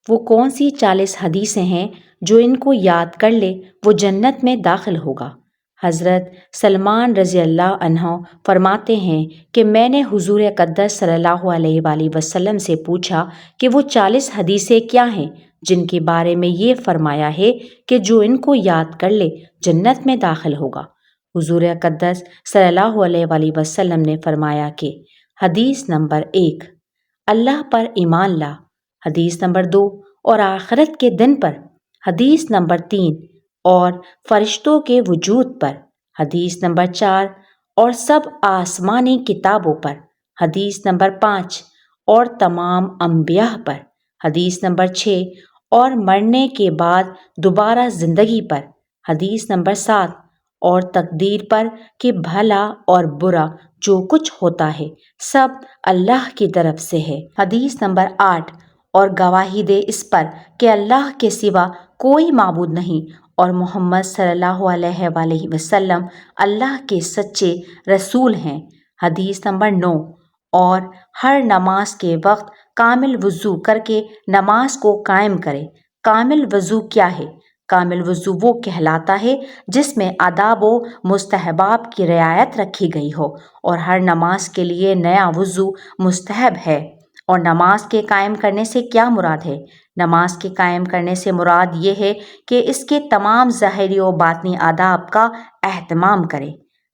وہ کون سی 40 حدیثیں ہیں جو ان کو یاد کر لے وہ جنت میں داخل ہوگا؟ حضرت سلمان رضی اللہ عنہ فرماتے ہیں کہ میں نے حضور اقدس صلی اللہ علیہ وآلہ وسلم سے پوچھا کہ وہ 40 حدیثیں کیا ہیں جن کے بارے میں یہ فرمایا ہے کہ جو ان کو یاد کر لے جنت میں داخل ہوگا۔ حضور اقدس صلی اللہ علیہ وآلہ وسلم نے فرمایا کہ حدیث نمبر 1، اللہ پر ایمان لا۔ حدیث نمبر 2، اور آخرت کے دن پر۔ حدیث نمبر 3، اور فرشتوں کے وجود پر۔ حدیث نمبر 4، اور سب آسمانی کتابوں پر۔ حدیث نمبر 5، اور تمام انبیاء پر۔ حدیث نمبر 6، اور مرنے کے بعد دوبارہ زندگی پر۔ حدیث نمبر 7، اور تقدیر پر کہ بھلا اور برا جو کچھ ہوتا ہے سب اللہ کی طرف سے ہے۔ حدیث نمبر 8، اور گواہی دے اس پر کہ اللہ کے سوا کوئی معبود نہیں اور محمد صلی اللہ علیہ وآلہ وسلم اللہ کے سچے رسول ہیں۔ حدیث نمبر 9، اور ہر نماز کے وقت کامل وضو کر کے نماز کو قائم کرے۔ کامل وضو کیا ہے؟ کامل وضو وہ کہلاتا ہے جس میں آداب و مستحبات کی رعایت رکھی گئی ہو، اور ہر نماز کے لیے نیا وضو مستحب ہے۔ اور نماز کے قائم کرنے سے کیا مراد ہے؟ نماز کے قائم کرنے سے مراد یہ ہے کہ اس کے تمام ظاہری و باطنی آداب کا اہتمام کرے۔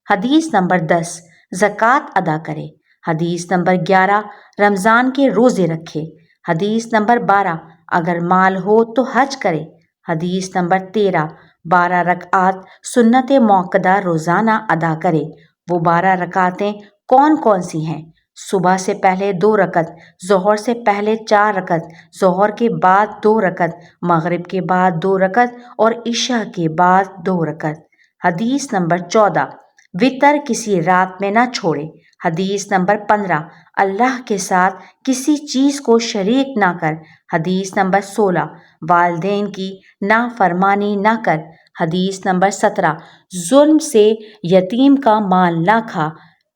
حدیث نمبر 10، زکوٰۃ ادا کرے۔ حدیث نمبر 11، رمضان کے روزے رکھے۔ حدیث نمبر 12، اگر مال ہو تو حج کرے۔ حدیث نمبر 13، 12 رکعات سنت موقدہ روزانہ ادا کرے۔ وہ 12 رکعتیں کون کون سی ہیں؟ صبح سے پہلے 2 رکعت، ظہر سے پہلے 4 رکعت، ظہر کے بعد 2 رکعت، مغرب کے بعد 2 رکعت اور عشاء کے بعد 2 رکعت۔ حدیث نمبر 14، وتر کسی رات میں نہ چھوڑے۔ حدیث نمبر 15، اللہ کے ساتھ کسی چیز کو شریک نہ کر۔ حدیث نمبر 16، والدین کی نافرمانی نہ کر۔ حدیث نمبر 17، ظلم سے یتیم کا مال نہ کھا۔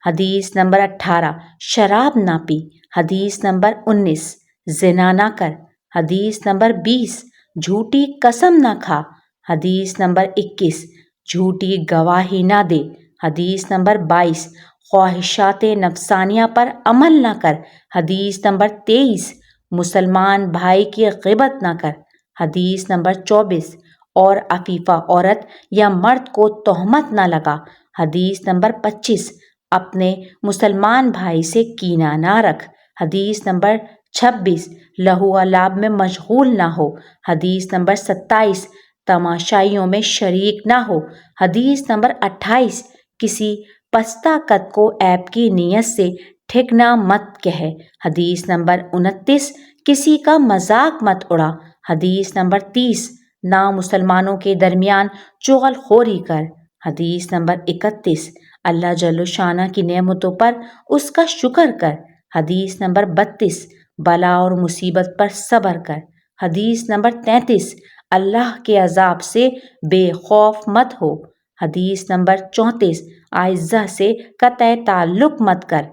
حدیث نمبر 18، شراب نہ پی۔ حدیث نمبر 19، زنا نہ کر۔ حدیث نمبر 20، جھوٹی قسم نہ کھا۔ حدیث نمبر 21، جھوٹی گواہی نہ دے۔ حدیث نمبر 22، خواہشات نفسانیہ پر عمل نہ کر۔ حدیث نمبر 23، مسلمان بھائی کی غیبت نہ کر۔ حدیث نمبر 24، اور عفیفہ عورت یا مرد کو تہمت نہ لگا۔ حدیث نمبر 25، اپنے مسلمان بھائی سے کینہ نہ رکھ۔ حدیث نمبر 26، لہو و لعب میں مشغول نہ ہو۔ حدیث نمبر 27، تماشائیوں میں شریک نہ ہو۔ حدیث نمبر 28، کسی پستہ قد کو عیب کی نیت سے ٹھکنا مت کہہ۔ حدیث نمبر 29، کسی کا مذاق مت اڑا۔ حدیث نمبر 30، نامسلمانوں کے درمیان چغل خوری کر۔ حدیث نمبر 31، اللہ جل شانہ کی نعمتوں پر اس کا شکر کر۔ حدیث نمبر 32، بلا اور مصیبت پر صبر کر۔ حدیث نمبر 33، اللہ کے عذاب سے بے خوف مت ہو۔ حدیث نمبر 34، اعزہ سے قطع تعلق مت کر۔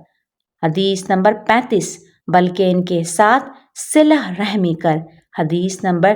حدیث نمبر 35، بلکہ ان کے ساتھ صلہ رحمی کر۔ حدیث نمبر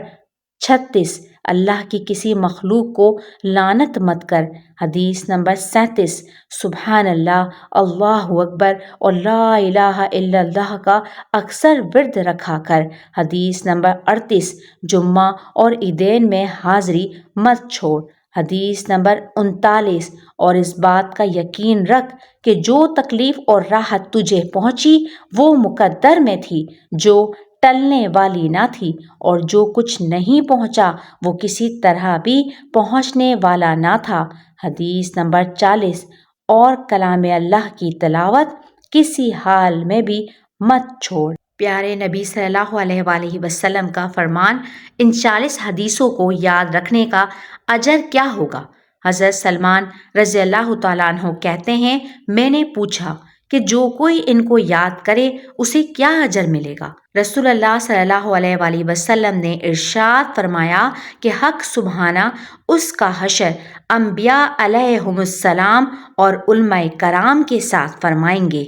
36، اللہ کی کسی مخلوق کو لعنت مت کر۔ حدیث نمبر 37، سبحان اللہ، اللہ اکبر اور لا الہ الا اللہ کا اکثر ورد رکھا کر۔ حدیث نمبر 38، جمعہ اور عیدین میں حاضری مت چھوڑ۔ حدیث نمبر 39، اور اس بات کا یقین رکھ کہ جو تکلیف اور راحت تجھے پہنچی وہ مقدر میں تھی، جو ٹلنے والی نہ تھی، اور جو کچھ نہیں پہنچا وہ کسی طرح بھی پہنچنے والا نہ تھا۔ حدیث نمبر 40، اور کلام اللہ کی تلاوت کسی حال میں بھی مت چھوڑ۔ پیارے نبی صلی اللہ علیہ وآلہ وسلم کا فرمان، ان 40 حدیثوں کو یاد رکھنے کا اجر کیا ہوگا؟ حضرت سلمان رضی اللہ تعالیٰ عنہ کہتے ہیں، میں نے پوچھا کہ جو کوئی ان کو یاد کرے اسے کیا اجر ملے گا؟ رسول اللہ صلی اللہ علیہ وآلہ وسلم نے ارشاد فرمایا کہ حق سبحانہ اس کا حشر انبیاء علیہم السلام اور علماء کرام کے ساتھ فرمائیں گے۔